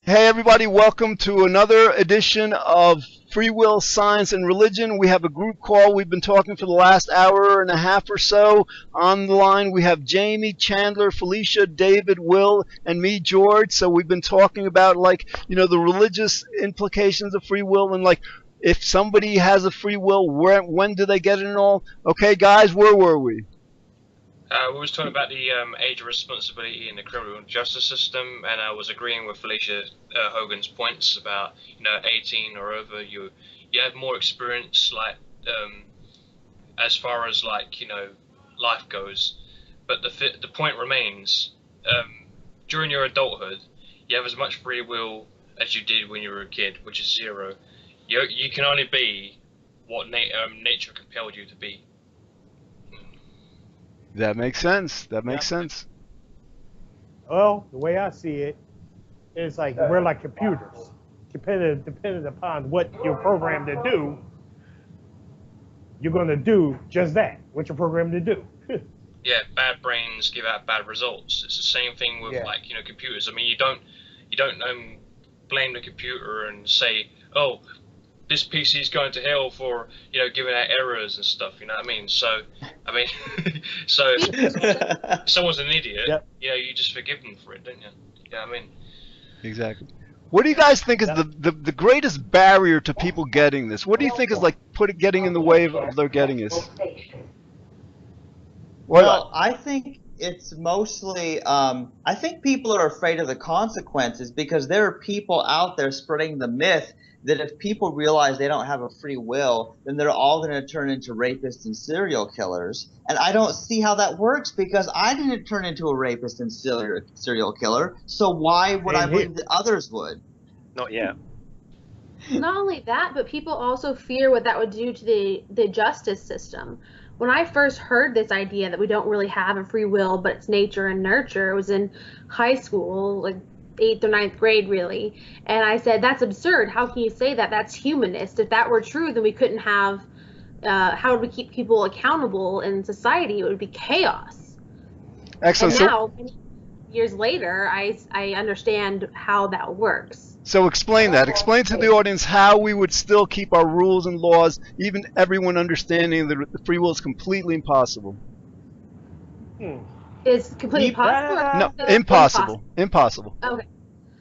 Hey, everybody, welcome to another edition of Free Will, Science, and Religion. We have a group call. We've been talking for the last hour and a half or so. On the line, we have Jamie, Chandler, Felicia, David, Will, and me, George. So we've been talking about, the religious implications of free will and, if somebody has a free will, when do they get it and all? Okay, guys, where were we? We was talking about the age of responsibility in the criminal justice system, and I was agreeing with Felicia Hogan's points about 18 or over, you have more experience, as far as life goes. But the point remains, during your adulthood, you have as much free will as you did when you were a kid, which is zero. You can only be what nature compelled you to be. That makes sense. That Yeah. makes sense. Well, the way I see it, it's like we're like computers. Depending upon what you're programmed to do, you're going to do just that. What you're programmed to do. Yeah, bad brains give out bad results. It's the same thing with Yeah. computers. I mean, you don't blame the computer and say, oh, this PC is going to hell for giving out errors and stuff. You know what I mean? So I mean, so if someone's an idiot, Yep. you just forgive them for it, don't you? Yeah, I mean, Exactly. What do you guys think is Yep. the greatest barrier to people getting this? What do you think is getting in the way of their getting this? What? Well, I think it's mostly, I think people are afraid of the consequences because there are people out there spreading the myth that if people realize they don't have a free will, then they're all going to turn into rapists and serial killers. And I don't see how that works because I didn't turn into a rapist and serial killer. So why would I And here, believe that others would? Not yet. Not only that, but people also fear what that would do to the justice system. When I first heard this idea that we don't really have a free will, but it's nature and nurture, it was in high school, like eighth or ninth grade, really. And I said, that's absurd. How can you say that? That's humanist. If that were true, then we couldn't have, how would we keep people accountable in society? It would be chaos. Excellent. And now, many years later, I understand how that works. So explain that. Explain to the audience how we would still keep our rules and laws, even everyone understanding that the free will is completely impossible. hmm, Is completely possible or No, impossible? impossible. Okay.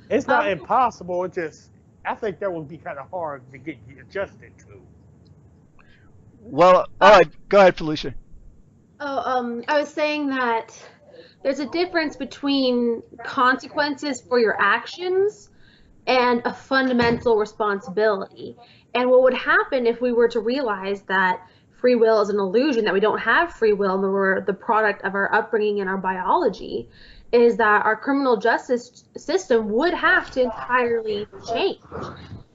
it's not Um, impossible. It's just I think that would be kind of hard to get adjusted to. Well, all right. Go ahead, Felicia. I was saying that there's a difference between consequences for your actions and a fundamental responsibility. And what would happen if we were to realize that free will is an illusion, that we don't have free will, and we're the product of our upbringing and our biology, is that our criminal justice system would have to entirely change.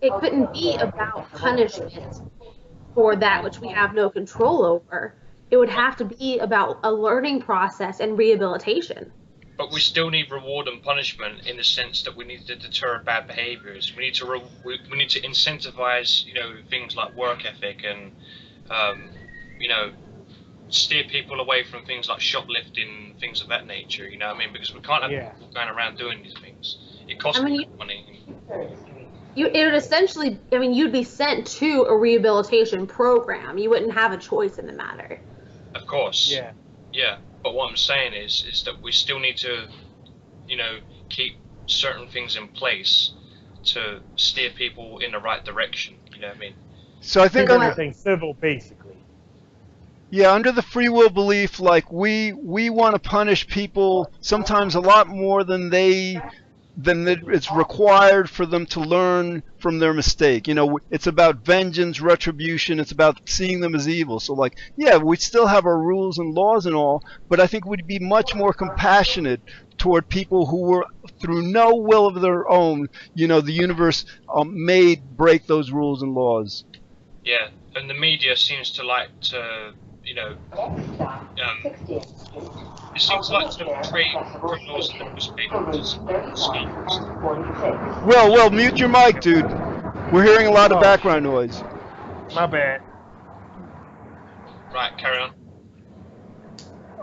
It couldn't be about punishment for that which we have no control over. It would have to be about a learning process and rehabilitation. but we still need reward and punishment in the sense that we need to deter bad behaviors. We need to incentivize things like work ethic and um, you know steer people away from things like shoplifting, things of that nature. You know what I mean? Because we can't have Yeah. people going around doing these things. It costs I mean, money. it would essentially, I mean, you'd be sent to a rehabilitation program. You wouldn't have a choice in the matter. Of course. Yeah. Yeah. But what I'm saying is that we still need to, keep certain things in place to steer people in the right direction. You know what I mean? So I think Go under ahead. Everything civil, basically. yeah, under the free will belief, we want to punish people sometimes a lot more than it's required for them to learn from their mistake. It's about vengeance, retribution. It's about seeing them as evil. So, yeah, we still have our rules and laws and all, but I think we'd be much more compassionate toward people who were, through no will of their own, the universe made break those rules and laws. Yeah. And the media seems to like to, it seems like to portray criminals in the newspaper as schemes. Well, mute your mic, dude. We're hearing a lot of Oh, background noise. my bad. Right. Carry on.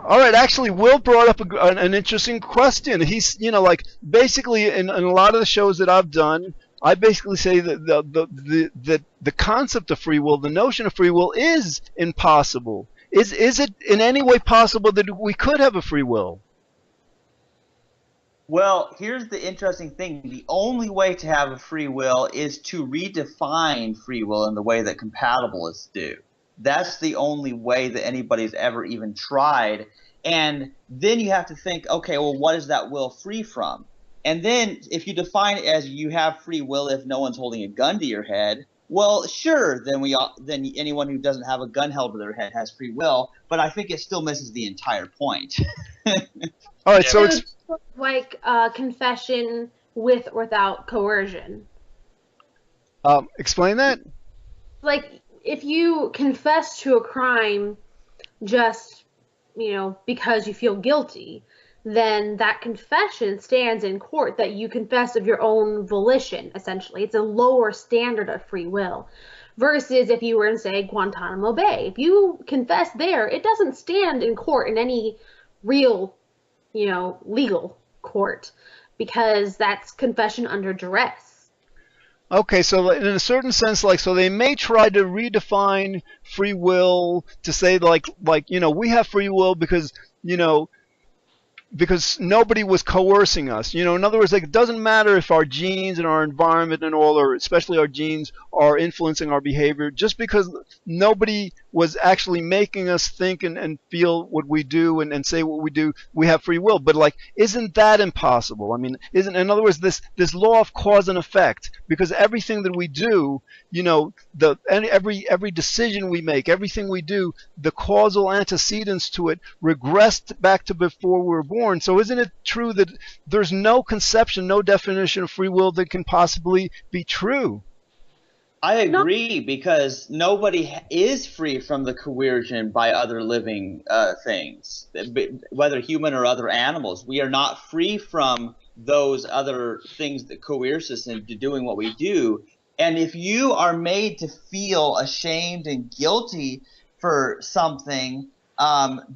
All right, actually, Will brought up an interesting question. He's, like basically in a lot of the shows that I've done, I basically say that the concept of free will, the notion of free will, is impossible. Is it in any way possible that we could have a free will? Well, here's the interesting thing. The only way to have a free will is to redefine free will in the way that compatibilists do. That's the only way that anybody's ever even tried. And then you have to think, okay, well, what is that will free from? And then if you define it as you have free will if no one's holding a gun to your head, well, sure, then anyone who doesn't have a gun held to their head has free will, but I think it still misses the entire point. All right, so it's like confession with or without coercion. explain that. Like if you confess to a crime just, because you feel guilty, then that confession stands in court that you confess of your own volition, essentially. It's a lower standard of free will. Versus if you were in, say, Guantanamo Bay. If you confess there, it doesn't stand in court in any real, legal court, because that's confession under duress. Okay, so in a certain sense, so they may try to redefine free will to say we have free will because nobody was coercing us. In other words, it doesn't matter if our genes and our environment and all, or especially our genes, are influencing our behavior. Just because nobody was actually making us think and feel what we do and say what we do, we have free will. But isn't that impossible? I mean, in other words, this law of cause and effect, because everything that we do, every decision we make, everything we do, the causal antecedents to it regressed back to before we were born. So isn't it true that there's no conception, no definition of free will that can possibly be true? I agree, because nobody is free from the coercion by other living things, whether human or other animals. We are not free from those other things that coerce us into doing what we do. And if you are made to feel ashamed and guilty for something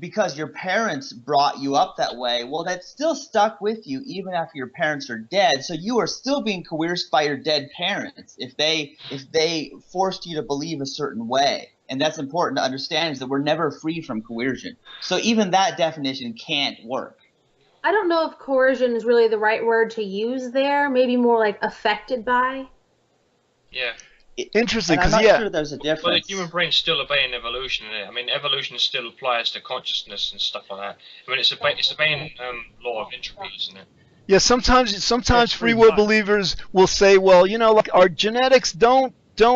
because your parents brought you up that way, well, that's still stuck with you even after your parents are dead. So you are still being coerced by your dead parents if they forced you to believe a certain way. And that's important to understand, is that we're never free from coercion. So even that definition can't work. I don't know if coercion is really the right word to use there. Maybe more like affected by. Yeah. Interesting, because I'm not sure there's a difference. Well, the human brain's still obeying evolution. I mean, evolution still applies to consciousness and stuff like that. I mean, it's obeying law of entropy, isn't it? Yeah, sometimes free will believers will say, well, our genetics don't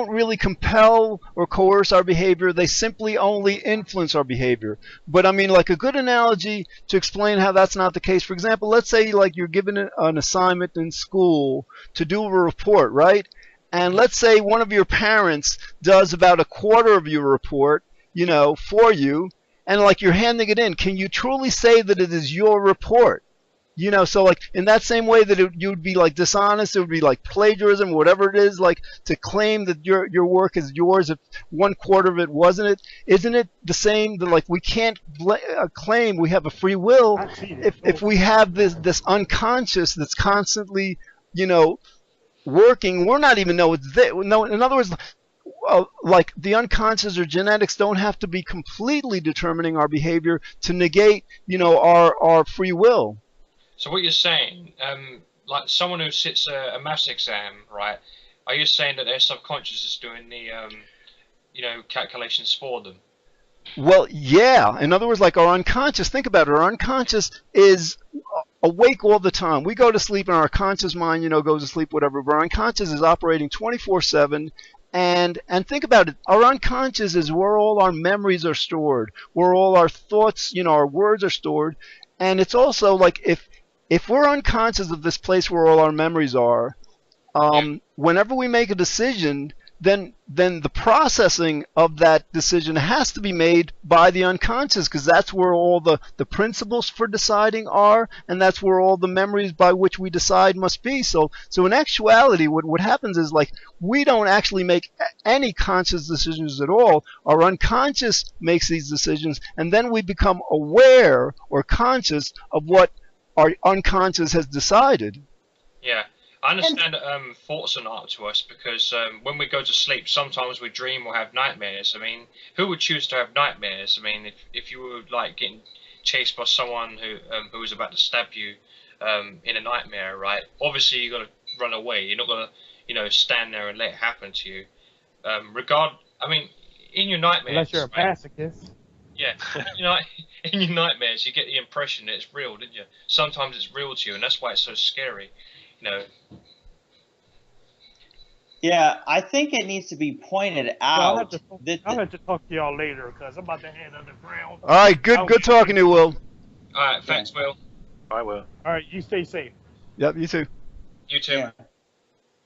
really compel or coerce our behavior. They simply only influence our behavior. But I mean, a good analogy to explain how that's not the case. For example, let's say you're given an assignment in school to do a report, right? And let's say one of your parents does about a quarter of your report, for you, and you're handing it in. Can you truly say that it is your report? So in that same way that you'd be dishonest, it would be plagiarism, whatever it is, to claim that your work is yours if one quarter of it wasn't it. Isn't it the same that we can't claim we have a free will if we have this unconscious that's constantly, working? We're not even know it's there. No, in other words, the unconscious or genetics don't have to be completely determining our behavior to negate, our free will. So what you're saying, someone who sits a maths exam, right? Are you saying that their subconscious is doing the, calculations for them? Well, yeah. In other words, our unconscious. Think about it. Our unconscious is awake all the time. We go to sleep, and our conscious mind, goes to sleep, whatever. But our unconscious is operating 24/7. And think about it. Our unconscious is where all our memories are stored, where all our thoughts, our words are stored. And it's also if we're unconscious of this place where all our memories are, whenever we make a decision, then the processing of that decision has to be made by the unconscious, because that's where all the principles for deciding are, and that's where all the memories by which we decide must be. So in actuality, what happens is, like, we don't actually make any conscious decisions at all. Our unconscious makes these decisions, and then we become aware or conscious of what our unconscious has decided. Yeah. I understand thoughts are not up to us, because when we go to sleep, sometimes we dream or have nightmares. I mean, who would choose to have nightmares? I mean, if you were like getting chased by someone who was about to stab you in a nightmare, right? Obviously, you got to run away. You're not gonna, stand there and let it happen to you. I mean, in your nightmares, Unless you're a right? masochist. Yeah, in your nightmares, you get the impression that it's real, didn't you? Sometimes it's real to you, and that's why it's so scary. Yeah, I think it needs to be pointed out that I'll have to talk to y'all later, because I'm about to head underground. All right, good talking to you, Will. All right, thanks, Will. I will. All right, you stay safe. Yep, you too. You too.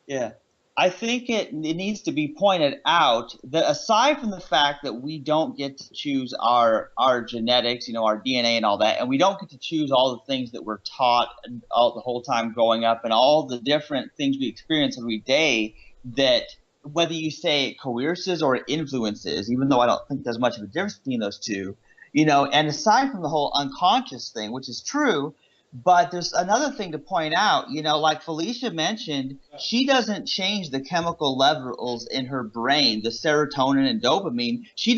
Yeah. I think it needs to be pointed out that aside from the fact that we don't get to choose our genetics, our DNA and all that, and we don't get to choose all the things that we're taught all the whole time growing up, and all the different things we experience every day, that whether you say it coerces or it influences, even though I don't think there's much of a difference between those two, and aside from the whole unconscious thing, which is true. But there's another thing to point out, like Felicia mentioned, she doesn't change the chemical levels in her brain, the serotonin and dopamine. She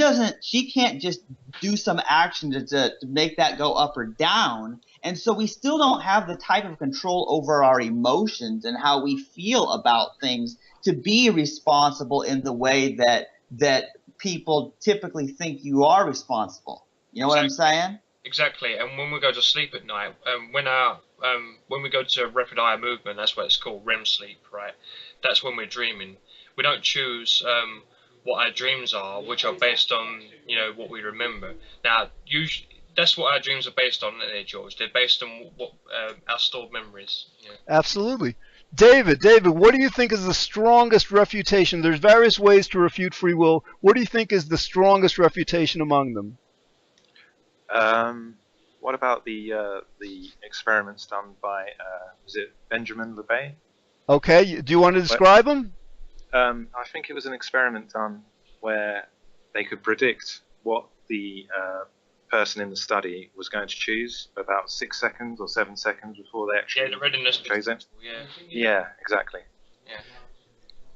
can't just do some action to make that go up or down. And so we still don't have the type of control over our emotions and how we feel about things to be responsible in the way that people typically think you are responsible. You know what I'm saying? Exactly, and when we go to sleep at night, when we go to rapid eye movement, that's what it's called, REM sleep, right? That's when we're dreaming. We don't choose what our dreams are, which are based on what we remember. Now, that's what our dreams are based on, aren't they, George? They're based on what our stored memories. Absolutely. David, what do you think is the strongest refutation? There's various ways to refute free will. What do you think is the strongest refutation among them? What about the experiments done by was it Benjamin Lebet? Okay, do you want to describe them? I think it was an experiment done where they could predict what the person in the study was going to choose about 6 seconds or 7 seconds before they actually the readiness chose it. Yeah, exactly. Yeah.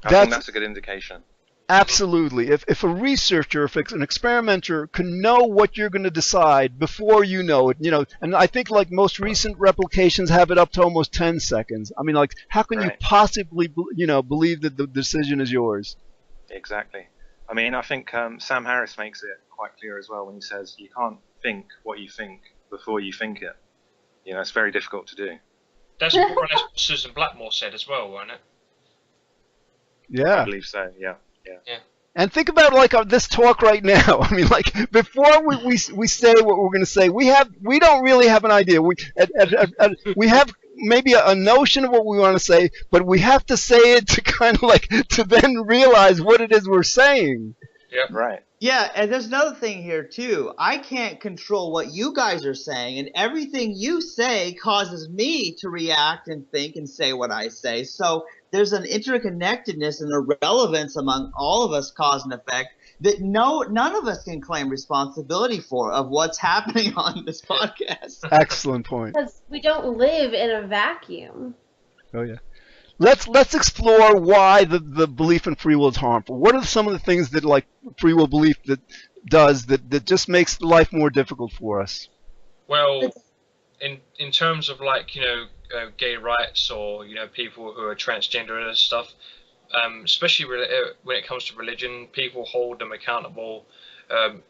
I think that's a good indication. Absolutely. If a researcher, if an experimenter can know what you're going to decide before you know it, and I think like most recent replications have it up to almost 10 seconds. I mean, like, how can you possibly, believe that the decision is yours? Exactly. I mean, I think Sam Harris makes it quite clear as well when he says you can't think what you think before you think it. It's very difficult to do. That's more or less what Susan Blackmore said as well, wasn't it? Yeah. I believe so, yeah. And think about this talk right now. I mean, like, before we say what we're going to say, we don't really have an idea. We have maybe a notion of what we want to say, but we have to say it to kind of to then realize what it is we're saying. Yeah. Right. Yeah, and there's another thing here too. I can't control what you guys are saying, and everything you say causes me to react and think and say what I say. So there's an interconnectedness and a relevance among all of us, cause and effect, that none of us can claim responsibility for of what's happening on this podcast. Excellent point. Because we don't live in a vacuum. Oh yeah. Let's explore why the belief in free will is harmful. What are some of the things that free will belief that just makes life more difficult for us? Well, in terms of gay rights or people who are transgender and stuff, especially when it comes to religion, people hold them accountable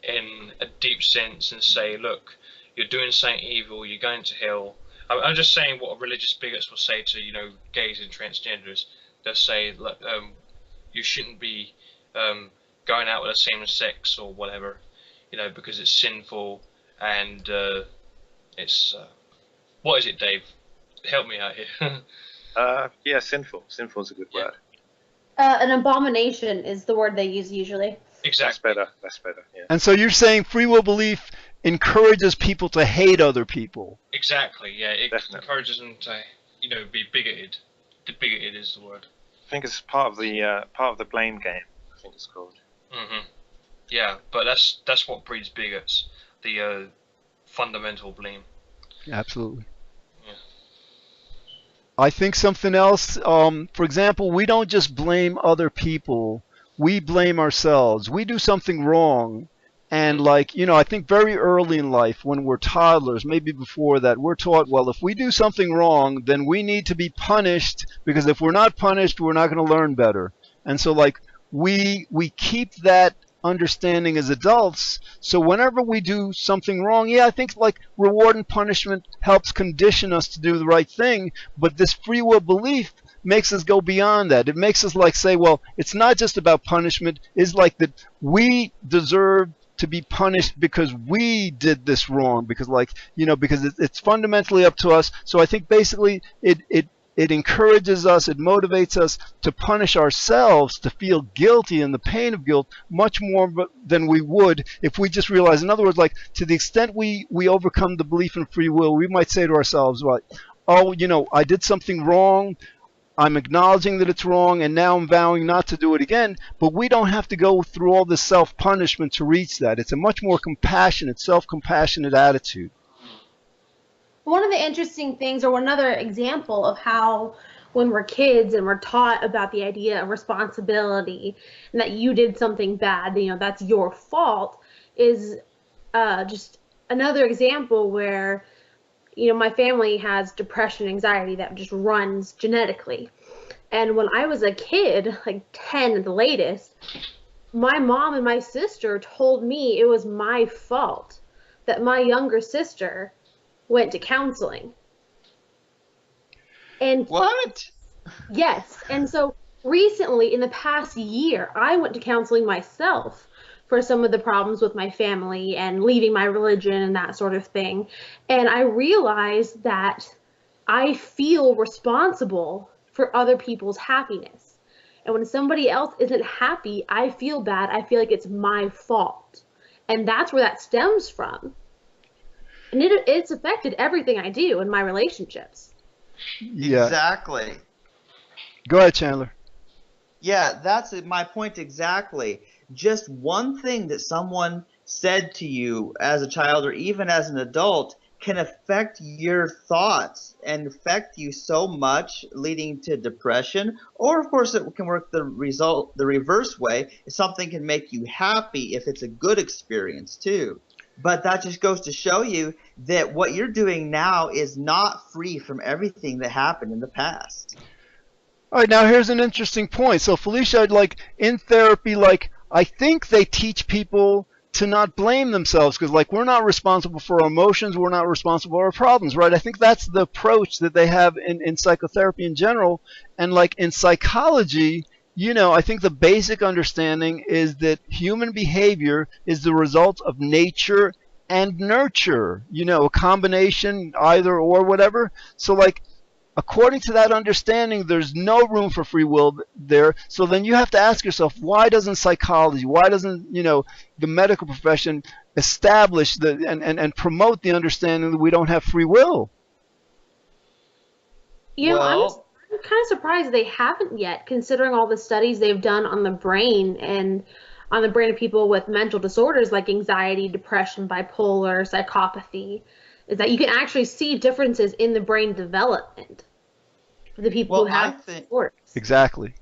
in a deep sense and say, look, you're doing something evil, you're going to hell. I'm just saying what religious bigots will say to gays and transgenders. They'll say, look, you shouldn't be going out with the same sex or whatever, because it's sinful and it's what is it, Dave? Help me out here. Yeah, sinful. Sinful is a good word. An abomination is the word they use usually. That's Exactly. better. That's better. Yeah. And so you're saying free will belief encourages people to hate other people. Exactly. Yeah, it Definitely. encourages them to, be bigoted. The bigoted is the word. I think it's part of the blame game. I think it's called. Hmm. Yeah, but that's what breeds bigots. The fundamental blame. Absolutely. Yeah. I think something else, for example, we don't just blame other people, we blame ourselves. We do something wrong, and I think very early in life, when we're toddlers, maybe before that, we're taught, well, if we do something wrong, then we need to be punished, because if we're not punished, we're not going to learn better. And so we keep that understanding as adults, so whenever we do something wrong, I think reward and punishment helps condition us to do the right thing, but this free will belief makes us go beyond that. It makes us say, well, it's not just about punishment, it's that we deserve to be punished because we did this wrong, because because it's fundamentally up to us. So I think basically it encourages us, it motivates us to punish ourselves, to feel guilty and the pain of guilt much more than we would if we just realize. In other words, to the extent we overcome the belief in free will, we might say to ourselves, I did something wrong, I'm acknowledging that it's wrong, and now I'm vowing not to do it again. But we don't have to go through all this self-punishment to reach that. It's a much more compassionate, self-compassionate attitude. One of the interesting things, or another example of how when we're kids and we're taught about the idea of responsibility and that you did something bad, that's your fault, is just another example where, my family has depression, anxiety that just runs genetically. And when I was a kid, 10 at the latest, my mom and my sister told me it was my fault that my younger sister went to counseling. And What? yes. And so recently, in the past year, I went to counseling myself for some of the problems with my family and leaving my religion and that sort of thing. And I realized that I feel responsible for other people's happiness. And when somebody else isn't happy, I feel bad. I feel like it's my fault. And that's where that stems from. And it's affected everything I do in my relationships. Yeah. Exactly. Go ahead, Chandler. Yeah, that's my point exactly. Just one thing that someone said to you as a child or even as an adult can affect your thoughts and affect you so much, leading to depression. Or, of course, it can work the reverse way. Something can make you happy if it's a good experience too. But that just goes to show you that what you're doing now is not free from everything that happened in the past. All right, now here's an interesting point. So Felicia, in therapy, I think they teach people to not blame themselves, because we're not responsible for our emotions, we're not responsible for our problems, right? I think that's the approach that they have in psychotherapy in general. And in psychology, I think the basic understanding is that human behavior is the result of nature and nurture, a combination, either or, whatever. So according to that understanding, there's no room for free will there. So then you have to ask yourself, why doesn't psychology, why doesn't, the medical profession establish and promote the understanding that we don't have free will? I'm kind of surprised they haven't yet, considering all the studies they've done on the brain and on the brain of people with mental disorders like anxiety, depression, bipolar, psychopathy, is that you can actually see differences in the brain development for the people who have disorders. Exactly.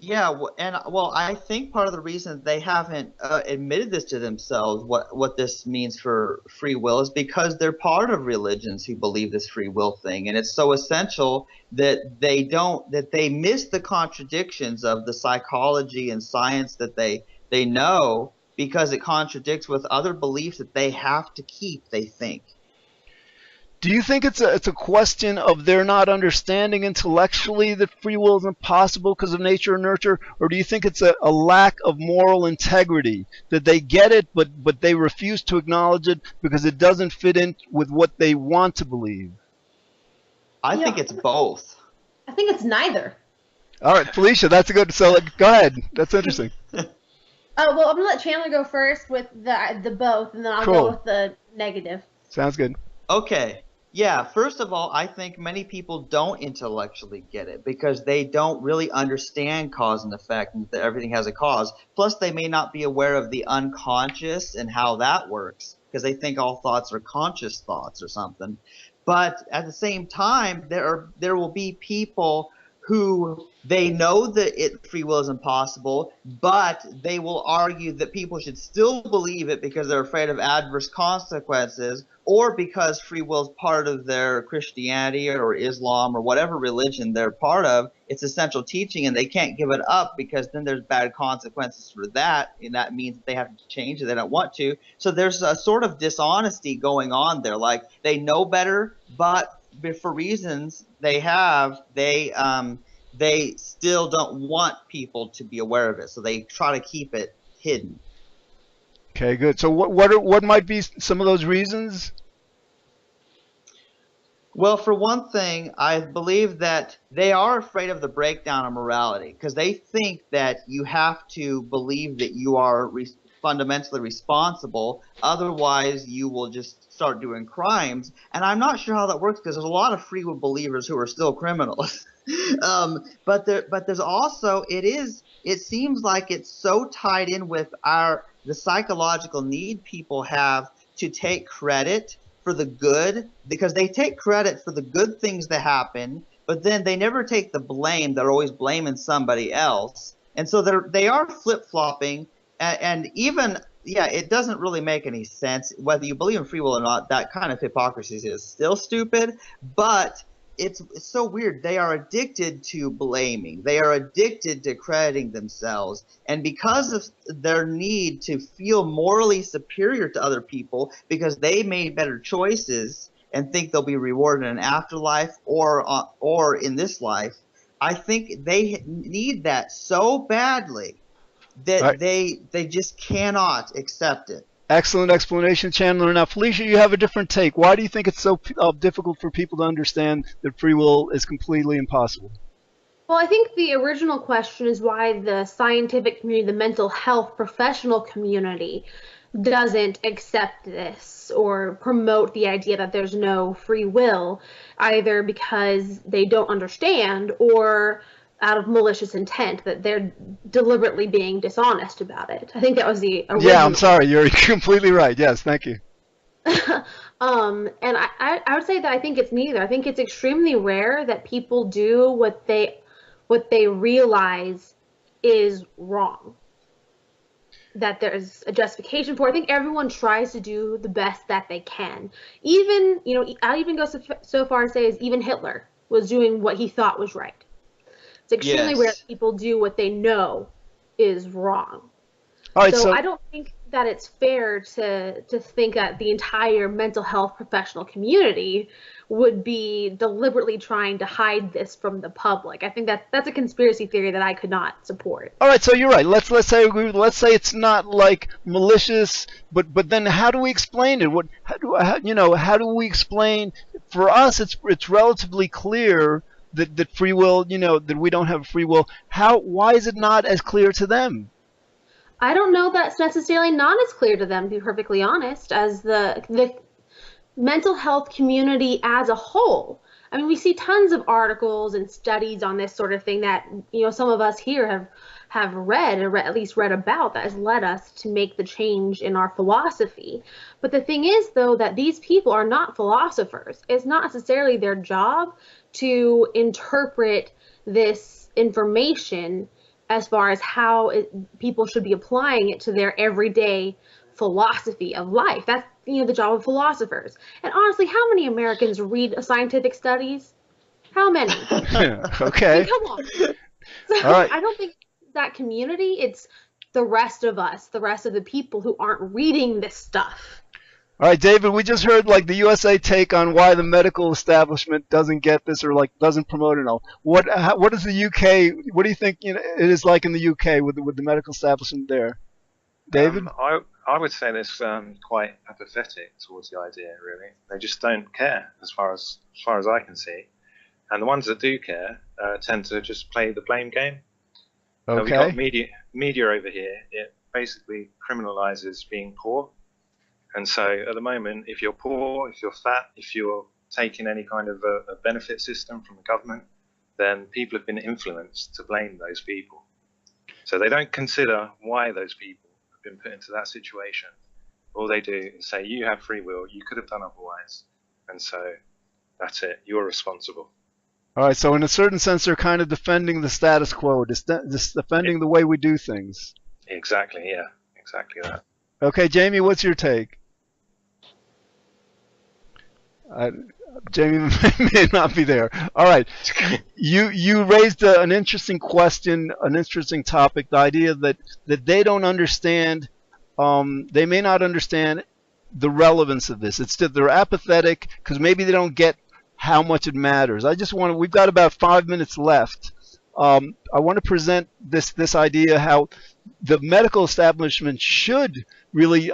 Yeah, I think part of the reason they haven't admitted this to themselves, what this means for free will, is because they're part of religions who believe this free will thing, and it's so essential that they miss the contradictions of the psychology and science that they know, because it contradicts with other beliefs that they have to keep, they think. Do you think it's a question of they're not understanding intellectually that free will isn't possible because of nature and nurture, or do you think it's a lack of moral integrity, that they get it but they refuse to acknowledge it because it doesn't fit in with what they want to believe? I think it's both. I think it's neither. All right, Felicia, that's a good. So go ahead. That's interesting. Oh, well, I'm gonna let Chandler go first with the both, and then I'll Cool. go with the negative. Sounds good. Okay. Yeah, first of all, I think many people don't intellectually get it because they don't really understand cause and effect and that everything has a cause. Plus, they may not be aware of the unconscious and how that works because they think all thoughts are conscious thoughts or something. But at the same time, there will be people who they know that free will is impossible, but they will argue that people should still believe it because they're afraid of adverse consequences, or because free will is part of their Christianity or Islam or whatever religion they're part of. It's essential teaching, and they can't give it up because then there's bad consequences for that, and that means they have to change it. They don't want to. So there's a sort of dishonesty going on there. Like they know better, but for reasons they have, they still don't want people to be aware of it. So they try to keep it hidden. Okay, good. So what might be some of those reasons? Well, for one thing, I believe that they are afraid of the breakdown of morality because they think that you have to believe that you are fundamentally responsible. Otherwise, you will just start doing crimes. And I'm not sure how that works because there's a lot of free will believers who are still criminals. But there's also it seems like it's so tied in with the psychological need people have to take credit for the good, because they take credit for the good things that happen, but then they never take the blame. They're always blaming somebody else, and so they are flip-flopping, and even it doesn't really make any sense whether you believe in free will or not. That kind of hypocrisy is still stupid, but it's so weird. They are addicted to blaming. They are addicted to crediting themselves. And because of their need to feel morally superior to other people because they made better choices and think they'll be rewarded in an afterlife or in this life, I think they need that so badly that Right. they just cannot accept it. Excellent explanation, Chandler. Now, Felicia, you have a different take. Why do you think it's so difficult for people to understand that free will is completely impossible? Well, I think the original question is why the scientific community, the mental health professional community, doesn't accept this or promote the idea that there's no free will, either because they don't understand or out of malicious intent, that they're deliberately being dishonest about it. I think that was the original. Yeah, I'm sorry. You're completely right. Yes, thank you. And I would say that I think it's neither. I think it's extremely rare that people do what they realize is wrong, that there's a justification for. I think everyone tries to do the best that they can. Even, I'll even go so far as say as even Hitler was doing what he thought was right. It's extremely rare that people do what they know is wrong. All right, So I don't think that it's fair to think that the entire mental health professional community would be deliberately trying to hide this from the public. I think that's a conspiracy theory that I could not support. All right, so you're right. Let's say it's not like malicious, but then how do we explain it? How do we explain? For us, it's relatively clear that free will, that we don't have free will. Why is it not as clear to them? I don't know that's necessarily not as clear to them, to be perfectly honest, as the mental health community as a whole. I mean, we see tons of articles and studies on this sort of thing that, some of us here have read, or at least read about, that has led us to make the change in our philosophy. But the thing is, though, that these people are not philosophers. It's not necessarily their job to interpret this information as far as how people should be applying it to their everyday philosophy of life. That's the job of philosophers. And honestly, how many Americans read scientific studies? How many? Okay. I mean, come on. So All right. I don't think that community, it's the rest of us, the rest of the people who aren't reading this stuff. All right, David, we just heard the USA take on why the medical establishment doesn't get this or doesn't promote it all. What is the UK? What do you think it is like in the UK with the medical establishment there? David? I would say this quite apathetic towards the idea. Really, they just don't care as far as I can see. And the ones that do care tend to just play the blame game. Okay. We've got media over here. It basically criminalizes being poor. And so at the moment, if you're poor, if you're fat, if you're taking any kind of a benefit system from the government, then people have been influenced to blame those people. So they don't consider why those people have been put into that situation. All they do is say, you have free will, you could have done otherwise. And so that's it, you're responsible. All right, so in a certain sense, they're kind of defending the status quo, just defending the way we do things. Exactly, yeah, exactly that. Okay, Jamie, what's your take? Jamie may not be there. All right, you raised an interesting question, an interesting topic, the idea that they don't understand, they may not understand the relevance of this. It's that they're apathetic because maybe they don't get how much it matters. We've got about 5 minutes left. I want to present this idea how the medical establishment should really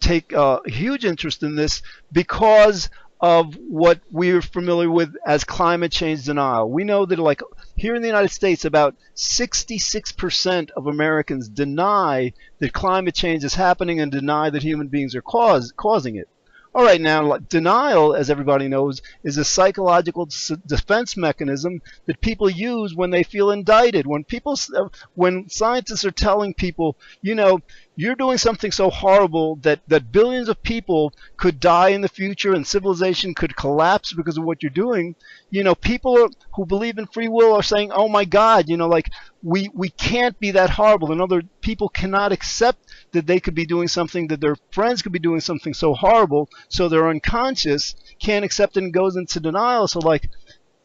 take a huge interest in this because of what we're familiar with as climate change denial. We know that, like, here in the United States, about 66% of Americans deny that climate change is happening and deny that human beings are causing it. All right, now, denial, as everybody knows, is a psychological defense mechanism that people use when they feel indicted. When scientists are telling people, you know, you're doing something so horrible that billions of people could die in the future and civilization could collapse because of what you're doing, you know, people who believe in free will are saying, oh my God, you know, like, we can't be that horrible. And other people cannot accept that they could be doing something, that their friends could be doing something so horrible, so they're unconscious, can't accept it and goes into denial. So, like,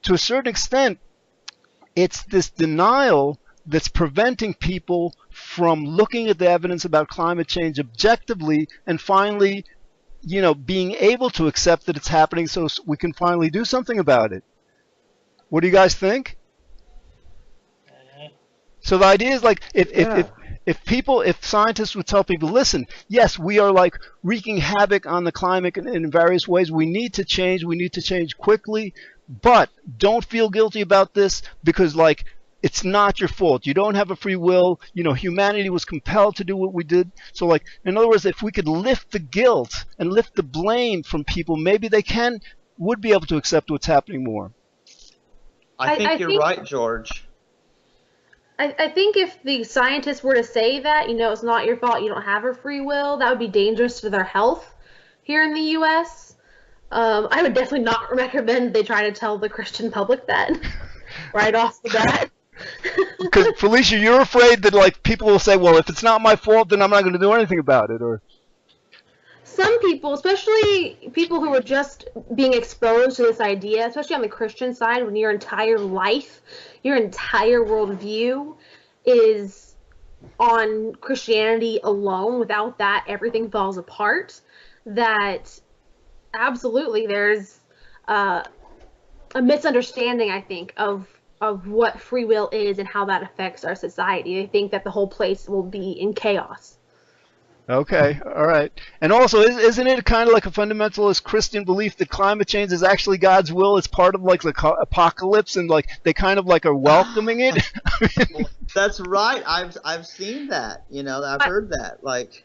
to a certain extent, it's this denial that's preventing people from looking at the evidence about climate change objectively and finally, you know, being able to accept that it's happening so we can finally do something about it. What do you guys think? So the idea is, like, if scientists would tell people, listen, yes, we are, like, wreaking havoc on the climate in various ways. We need to change quickly, but don't feel guilty about this because, like, it's not your fault. You don't have a free will. You know, humanity was compelled to do what we did. So, like, in other words, if we could lift the guilt and lift the blame from people, maybe they would be able to accept what's happening more. I think you're right, George. I think if the scientists were to say that, you know, it's not your fault, you don't have a free will, that would be dangerous to their health here in the U.S. I would definitely not recommend they try to tell the Christian public that right off the bat. Because, Felicia, you're afraid that, like, people will say, well, if it's not my fault, then I'm not going to do anything about it, or... Some people, especially people who are just being exposed to this idea, especially on the Christian side, when your entire life, your entire worldview is on Christianity alone, without that, everything falls apart, that absolutely there's a misunderstanding, I think, of what free will is and how that affects our society. I think that the whole place will be in chaos. Okay, all right. And also, isn't it kind of like a fundamentalist Christian belief that climate change is actually God's will? It's part of, like, the apocalypse, and, like, they kind of, like, are welcoming it? That's right. I've seen that. You know, I've heard that. Like,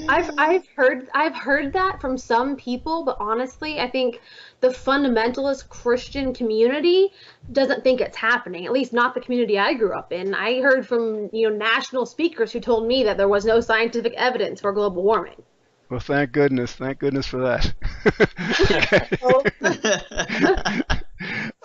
I've heard that from some people, but honestly, I think the fundamentalist Christian community doesn't think it's happening. At least not the community I grew up in. I heard from, you know, national speakers who told me that there was no scientific evidence for global warming. Well, thank goodness for that.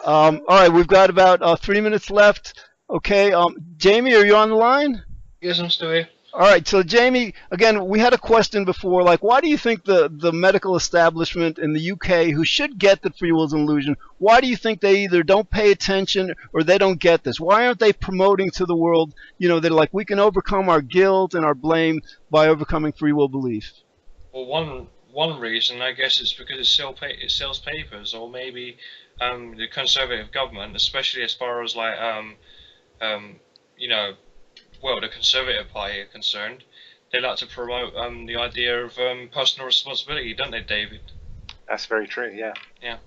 All right, we've got about 3 minutes left. Okay, Jamie, are you on the line? Yes, I'm still here. All right, so Jamie, again, we had a question before, like, why do you think the medical establishment in the UK, who should get that free will is an illusion, why do you think they either don't pay attention or they don't get this? Why aren't they promoting to the world, you know, that, like, we can overcome our guilt and our blame by overcoming free will belief? Well, one reason, I guess, is because it sells papers, or maybe the Conservative government, especially as far as, like, you know, well, the Conservative Party are concerned, they like to promote the idea of personal responsibility, don't they, David? That's very true, yeah. Yeah.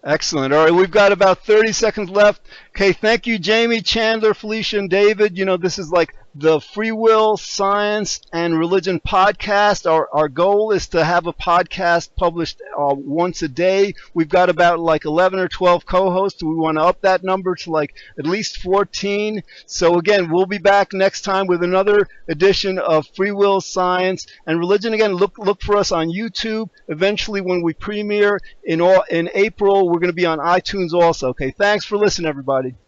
Excellent. All right, we've got about 30 seconds left. Okay, thank you, Jamie, Chandler, Felicia, and David. You know, this is like the Free Will, Science, and Religion podcast. Our goal is to have a podcast published once a day. We've got about like 11 or 12 co-hosts. We want to up that number to like at least 14. So again, we'll be back next time with another edition of Free Will, Science, and Religion. Again, look for us on YouTube. Eventually, when we premiere in April, we're going to be on iTunes also. Okay, thanks for listening, everybody.